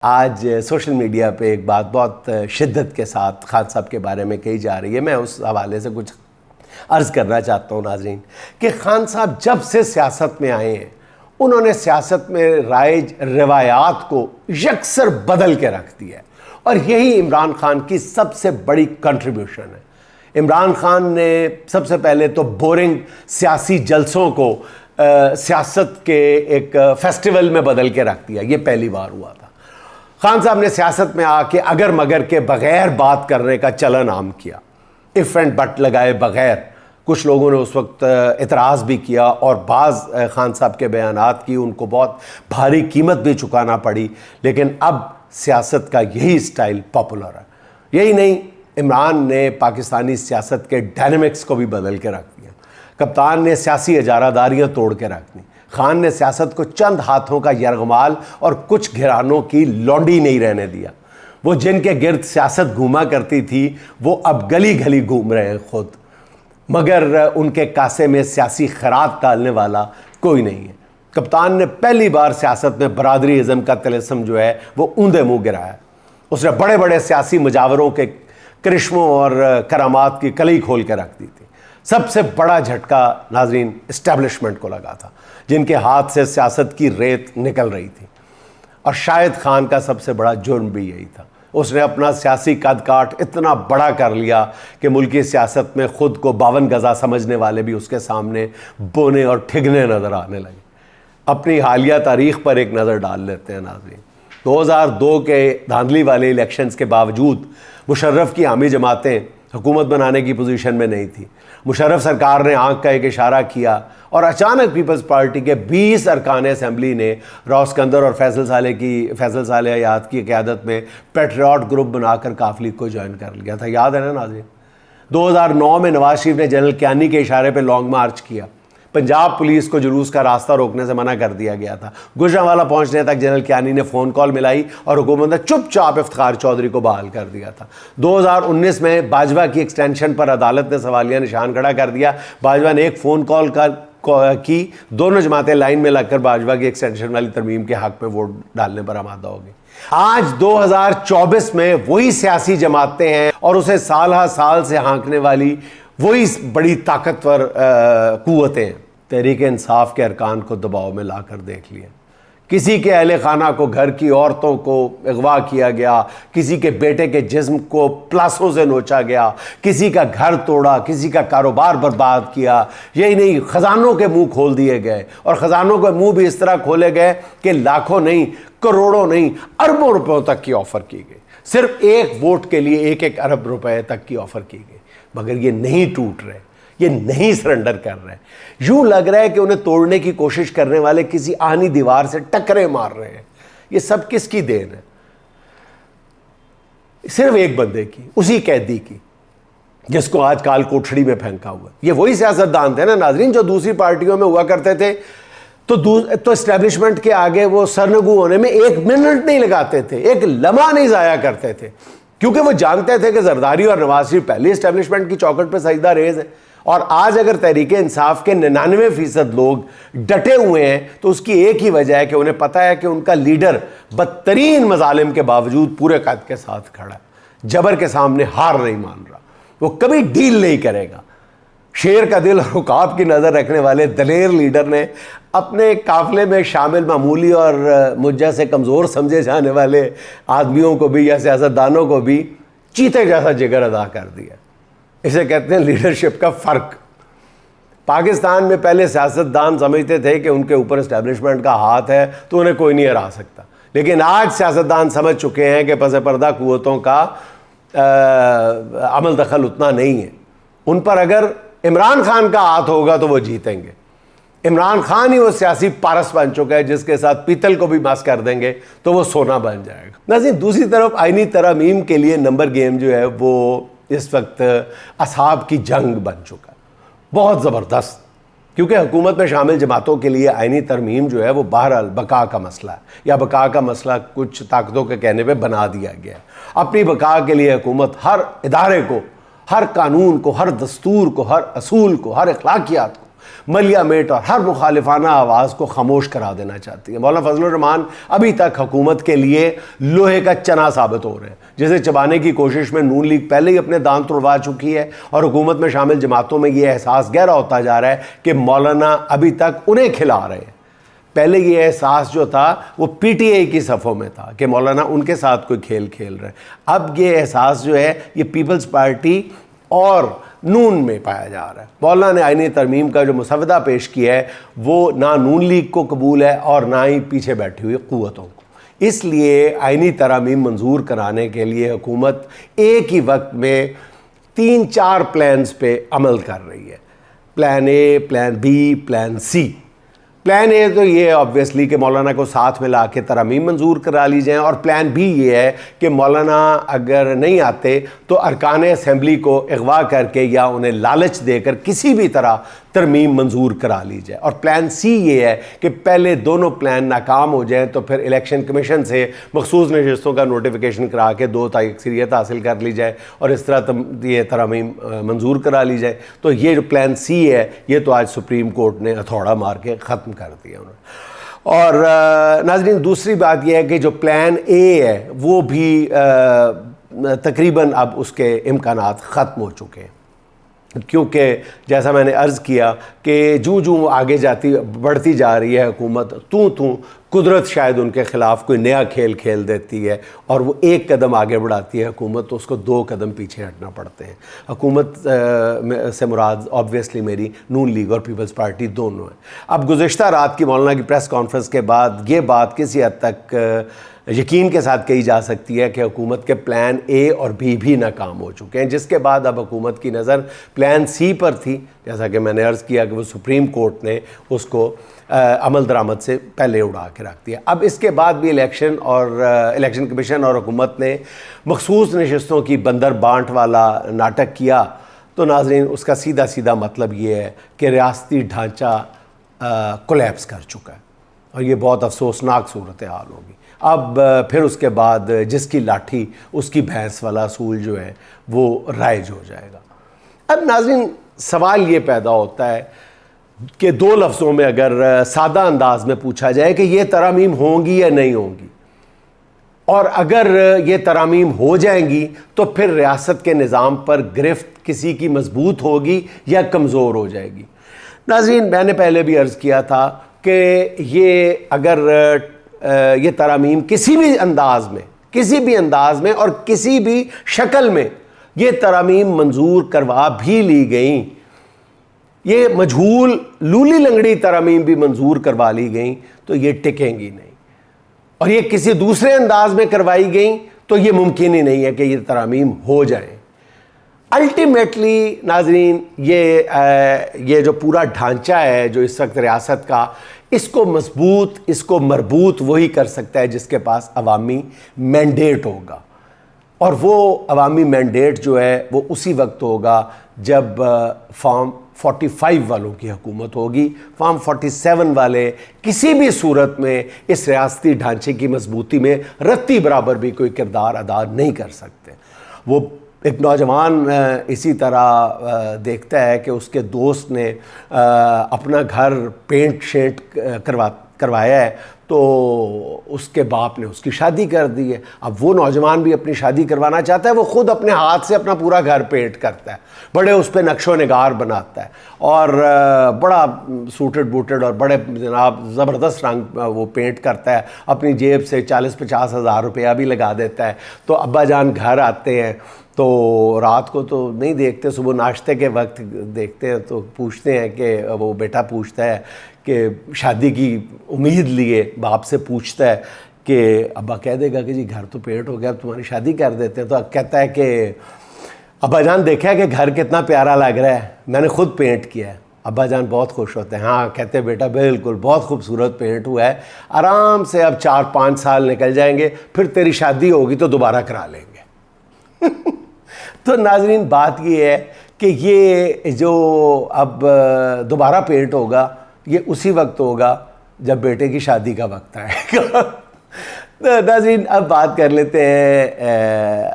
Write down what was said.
آج social media پہ ایک بات بہت شدت کے ساتھ خان صاحب کے بارے میں کہی جا رہی ہے. میں اس حوالے سے کچھ عرض کرنا چاہتا ہوں ناظرین کہ خان صاحب جب سے سیاست میں آئے ہیں انہوں نے سیاست میں رائج روایات کو یکسر بدل کے رکھ دیا ہے، اور یہی عمران خان کی سب سے بڑی کنٹریبیوشن ہے. عمران خان نے سب سے پہلے تو بورنگ سیاسی جلسوں کو سیاست کے ایک فیسٹیول میں بدل کے رکھ دیا. یہ پہلی بار ہوا تھا. خان صاحب نے سیاست میں آ کے اگر مگر کے بغیر بات کرنے کا چلن عام کیا، اف اینڈ بٹ لگائے بغیر. کچھ لوگوں نے اس وقت اعتراض بھی کیا اور بعض خان صاحب کے بیانات کی ان کو بہت بھاری قیمت بھی چکانا پڑی، لیکن اب سیاست کا یہی سٹائل پاپولر ہے. یہی نہیں، عمران نے پاکستانی سیاست کے ڈائنمکس کو بھی بدل کے رکھ دیا. کپتان نے سیاسی اجارہ داریاں توڑ کے رکھ دی. خان نے سیاست کو چند ہاتھوں کا یرغمال اور کچھ گھرانوں کی لونڈی نہیں رہنے دیا. وہ جن کے گرد سیاست گھوما کرتی تھی وہ اب گلی گلی گھوم رہے ہیں خود، مگر ان کے کاسے میں سیاسی خیرات ڈالنے والا کوئی نہیں ہے. کپتان نے پہلی بار سیاست میں برادری ازم کا طلسم جو ہے وہ اوندے منہ گرایا. اس نے بڑے بڑے سیاسی مجاوروں کے کرشموں اور کرامات کی کلی کھول کے رکھ دی تھی. سب سے بڑا جھٹکا ناظرین اسٹیبلشمنٹ کو لگا تھا، جن کے ہاتھ سے سیاست کی ریت نکل رہی تھی. اور شاید خان کا سب سے بڑا جرم بھی یہی تھا. اس نے اپنا سیاسی قد کاٹ اتنا بڑا کر لیا کہ ملکی سیاست میں خود کو 52 گزا سمجھنے والے بھی اس کے سامنے بونے اور ٹھگنے نظر آنے لگے. اپنی حالیہ تاریخ پر ایک نظر ڈال لیتے ہیں ناظرین. 2002 کے دھاندلی والے الیکشنز کے باوجود مشرف کی حامی جماعتیں حکومت بنانے کی پوزیشن میں نہیں تھی. مشرف سرکار نے آنکھ کا ایک اشارہ کیا اور اچانک پیپلز پارٹی کے 20 ارکان اسمبلی نے راؤ اسکندر اور فیصل صالح حیات کی قیادت میں پیٹریوٹ گروپ بنا کر کاف لیگ کو جوائن کر لیا تھا. یاد ہے نا ناظرین؟ 2009 میں نواز شریف نے جنرل کیانی کے اشارے پہ لانگ مارچ کیا. پنجاب پولیس کو جلوس کا راستہ روکنے سے منع کر دیا گیا تھا. گجرانوالہ پہنچنے تک جنرل کیانی نے فون کال ملائی اور حکومت نے چپ چاپ افتخار چودھری کو بحال کر دیا تھا. 2019 میں باجوہ کی ایکسٹینشن پر عدالت نے سوالیہ نشان کھڑا کر دیا. باجوہ نے ایک فون کال کی، دونوں جماعتیں لائن میں لگ کر باجوہ کی ایکسٹینشن والی ترمیم کے حق میں ووٹ ڈالنے پر آمادہ ہو گئی. آج 2024 میں وہی سیاسی جماعتیں ہیں اور اسے سال ہا سال سے ہانکنے والی وہی بڑی طاقتور قوتیں ہیں. تحریک انصاف کے ارکان کو دباؤ میں لا کر دیکھ لیا. کسی کے اہل خانہ کو، گھر کی عورتوں کو اغوا کیا گیا، کسی کے بیٹے کے جسم کو پلاسوں سے نوچا گیا، کسی کا گھر توڑا، کسی کا کاروبار برباد کیا. یہی نہیں، خزانوں کے منہ کھول دیے گئے، اور خزانوں کے منہ بھی اس طرح کھولے گئے کہ لاکھوں نہیں، کروڑوں نہیں، اربوں روپوں تک کی آفر کی گئی. صرف ایک ووٹ کے لیے 1 ارب روپے تک کی آفر کی گئی. مگر یہ نہیں ٹوٹ رہے، یہ نہیں سرنڈر کر رہے. یوں لگ رہا ہے کہ انہیں توڑنے کی کوشش کرنے والے کسی آہنی دیوار سے ٹکرے مار رہے ہیں. یہ سب کس کی دین ہے؟ صرف ایک بندے کی، اسی قیدی کی جس کو آج کال کوٹھڑی میں پھینکا ہوا. یہ وہی سیاستدان تھے نا ناظرین جو دوسری پارٹیوں میں ہوا کرتے تھے تو اسٹیبلشمنٹ کے آگے وہ سرنگو ہونے میں 1 منٹ نہیں لگاتے تھے، 1 لمحہ نہیں ضائع کرتے تھے، کیونکہ وہ جانتے تھے کہ زرداری اور نواز شریف پہلی اسٹیبلشمنٹ کی چوکھٹ پہ سجدہ ریز ہے. اور آج اگر تحریک انصاف کے 99% لوگ ڈٹے ہوئے ہیں تو اس کی ایک ہی وجہ ہے کہ انہیں پتہ ہے کہ ان کا لیڈر بدترین مظالم کے باوجود پورے قد کے ساتھ کھڑا ہے، جبر کے سامنے ہار نہیں مان رہا، وہ کبھی ڈیل نہیں کرے گا. شیر کا دل اور عقاب کی نظر رکھنے والے دلیر لیڈر نے اپنے قافلے میں شامل معمولی اور مجھ سے کمزور سمجھے جانے والے آدمیوں کو بھی یا سیاستدانوں کو بھی چیتے جیسا جگر ادا کر دیا. اسے کہتے ہیں لیڈرشپ کا فرق. پاکستان میں پہلے سیاستدان سمجھتے تھے کہ ان کے اوپر اسٹیبلشمنٹ کا ہاتھ ہے تو انہیں کوئی نہیں ہرا سکتا، لیکن آج سیاستدان سمجھ چکے ہیں کہ پس پردہ قوتوں کا عمل دخل اتنا نہیں ہے. ان پر اگر عمران خان کا ہاتھ ہوگا تو وہ جیتیں گے. عمران خان ہی وہ سیاسی پارس بن چکا ہے جس کے ساتھ پیتل کو بھی مس کر دیں گے تو وہ سونا بن جائے گا. ناظرین، دوسری طرف آئینی ترامیم کے لیے نمبر گیم جو ہے وہ اس وقت اصحاب کی جنگ بن چکا ہے، بہت زبردست. کیونکہ حکومت میں شامل جماعتوں کے لیے آئینی ترمیم جو ہے وہ بہرحال بقا کا مسئلہ ہے، یا بقا کا مسئلہ کچھ طاقتوں کے کہنے پہ بنا دیا گیا ہے. اپنی بقا کے لیے حکومت ہر ادارے کو، ہر قانون کو، ہر دستور کو، ہر اصول کو، ہر اخلاقیات کو ملیہ میٹ اور ہر مخالفانہ آواز کو خاموش کرا دینا چاہتی ہے۔ مولانا فضل الرحمان ابھی تک حکومت کے لیے لوہے کا چنا ثابت ہو رہے ہیں، جسے چبانے کی کوشش میں نون لیگ پہلے ہی اپنے دانت توڑوا چکی ہے، اور حکومت میں شامل جماعتوں میں یہ احساس گہرا ہوتا جا رہا ہے کہ مولانا ابھی تک انہیں کھلا رہے ہیں۔ پہلے یہ احساس جو تھا وہ پی ٹی آئی کی صفوں میں تھا کہ مولانا ان کے ساتھ کوئی کھیل کھیل رہے ہیں، اب یہ احساس جو ہے یہ پیپلز پارٹی اور نون میں پایا جا رہا ہے۔ مولانا نے آئینی ترمیم کا جو مسودہ پیش کیا ہے وہ نہ نون لیگ کو قبول ہے اور نہ ہی پیچھے بیٹھی ہوئی قوتوں کو، اس لیے آئینی ترامیم منظور کرانے کے لیے حکومت ایک ہی وقت میں 3-4 پلانز پہ عمل کر رہی ہے، plan a, plan be, plan C. Plan اے تو یہ آبویسلی کہ مولانا کو ساتھ میں لا کے ترامیم منظور کرا لی جائیں، اور پلان بی یہ ہے کہ مولانا اگر نہیں آتے تو ارکان اسمبلی کو اغوا کر کے یا انہیں لالچ دے کر کسی بھی طرح ترمیم منظور کرا لی جائے، اور پلان سی یہ ہے کہ پہلے دونوں پلان ناکام ہو جائیں تو پھر الیکشن کمیشن سے مخصوص نشستوں کا نوٹیفیکیشن کرا کے 2 اکثریت حاصل کر لی جائے اور اس طرح یہ ترامیم منظور کرا لی جائے۔ تو یہ جو پلان سی ہے یہ تو آج سپریم کورٹ نے ہتھوڑا مار کے ختم کر دیا انہوں نے۔ اور ناظرین دوسری بات یہ ہے کہ جو پلان اے ہے وہ بھی تقریباً اب اس کے امکانات ختم ہو چکے ہیں، کیونکہ جیسا میں نے عرض کیا کہ جو آگے بڑھتی جا رہی ہے حکومت، قدرت شاید ان کے خلاف کوئی نیا کھیل کھیل دیتی ہے، اور وہ ایک قدم آگے بڑھاتی ہے حکومت تو اس کو 2 قدم پیچھے ہٹنا پڑتے ہیں۔ حکومت سے مراد آبویسلی میری نون لیگ اور پیپلز پارٹی دونوں ہیں۔ اب گزشتہ رات کی مولانا کی پریس کانفرنس کے بعد یہ بات کسی حد تک یقین کے ساتھ کہی جا سکتی ہے کہ حکومت کے پلان اے اور بی بھی ناکام ہو چکے ہیں، جس کے بعد اب حکومت کی نظر پلان سی پر تھی، جیسا کہ میں نے عرض کیا کہ وہ سپریم کورٹ نے اس کو عمل درآمد سے پہلے اڑا کے رکھ دیا۔ اب اس کے بعد بھی الیکشن کمیشن اور حکومت نے مخصوص نشستوں کی بندر بانٹ والا ناٹک کیا، تو ناظرین اس کا سیدھا مطلب یہ ہے کہ ریاستی ڈھانچہ کولیپس کر چکا ہے، اور یہ بہت افسوسناک صورتحال ہوگی۔ اب پھر اس کے بعد جس کی لاٹھی اس کی بھینس والا اصول جو ہے وہ رائج ہو جائے گا۔ اب ناظرین سوال یہ پیدا ہوتا ہے کہ 2 لفظوں میں اگر سادہ انداز میں پوچھا جائے کہ یہ ترامیم ہوں گی یا نہیں ہوں گی، اور اگر یہ ترامیم ہو جائیں گی تو پھر ریاست کے نظام پر گرفت کسی کی مضبوط ہوگی یا کمزور ہو جائے گی۔ ناظرین میں نے پہلے بھی عرض کیا تھا کہ یہ اگر یہ ترامیم کسی بھی انداز میں اور کسی بھی شکل میں یہ ترامیم منظور کروا بھی لی گئیں، یہ مجہول لولی لنگڑی ترامیم بھی منظور کروا لی گئیں تو یہ ٹکیں گی نہیں، اور یہ کسی دوسرے انداز میں کروائی گئیں تو یہ ممکن ہی نہیں ہے کہ یہ ترامیم ہو جائیں۔ الٹیمیٹلی ناظرین یہ جو پورا ڈھانچہ ہے جو اس وقت ریاست کا، اس کو مضبوط، اس کو مربوط وہی کر سکتا ہے جس کے پاس عوامی مینڈیٹ ہوگا، اور وہ عوامی مینڈیٹ جو ہے وہ اسی وقت ہوگا جب فارم 45 والوں کی حکومت ہوگی۔ فارم 47 والے کسی بھی صورت میں اس ریاستی ڈھانچے کی مضبوطی میں رتی برابر بھی کوئی کردار ادا نہیں کر سکتے۔ وہ ایک نوجوان اسی طرح دیکھتا ہے کہ اس کے دوست نے اپنا گھر پینٹ شینٹ کروایا ہے تو اس کے باپ نے اس کی شادی کر دی ہے۔ اب وہ نوجوان بھی اپنی شادی کروانا چاہتا ہے، وہ خود اپنے ہاتھ سے اپنا پورا گھر پینٹ کرتا ہے، بڑے اس پہ نقش و نگار بناتا ہے، اور بڑا سوٹڈ بوٹڈ اور بڑے جناب زبردست رنگ وہ پینٹ کرتا ہے، اپنی جیب سے 40-50 ہزار روپیہ بھی لگا دیتا ہے۔ تو ابا جان گھر آتے ہیں تو رات کو تو نہیں دیکھتے، صبح ناشتے کے وقت دیکھتے ہیں تو پوچھتے ہیں کہ وہ بیٹا پوچھتا ہے کہ شادی کی امید لیے باپ سے پوچھتا ہے کہ ابا کہہ دے گا کہ جی گھر تو پینٹ ہو گیا، اب تمہاری شادی کر دیتے ہیں، تو اب کہتا ہے کہ ابا جان دیکھا کہ گھر کتنا پیارا لگ رہا ہے، میں نے خود پینٹ کیا ہے۔ ابا جان بہت خوش ہوتے ہیں، ہاں کہتے ہیں بیٹا بالکل بہت خوبصورت پینٹ ہوا ہے، آرام سے اب 4-5 سال نکل جائیں گے، پھر تیری شادی ہوگی تو دوبارہ کرا لیں گے۔ تو ناظرین بات یہ ہے کہ یہ جو اب دوبارہ پینٹ ہوگا یہ اسی وقت ہوگا جب بیٹے کی شادی کا وقت آئے گا۔ تو ناظرین اب بات کر لیتے ہیں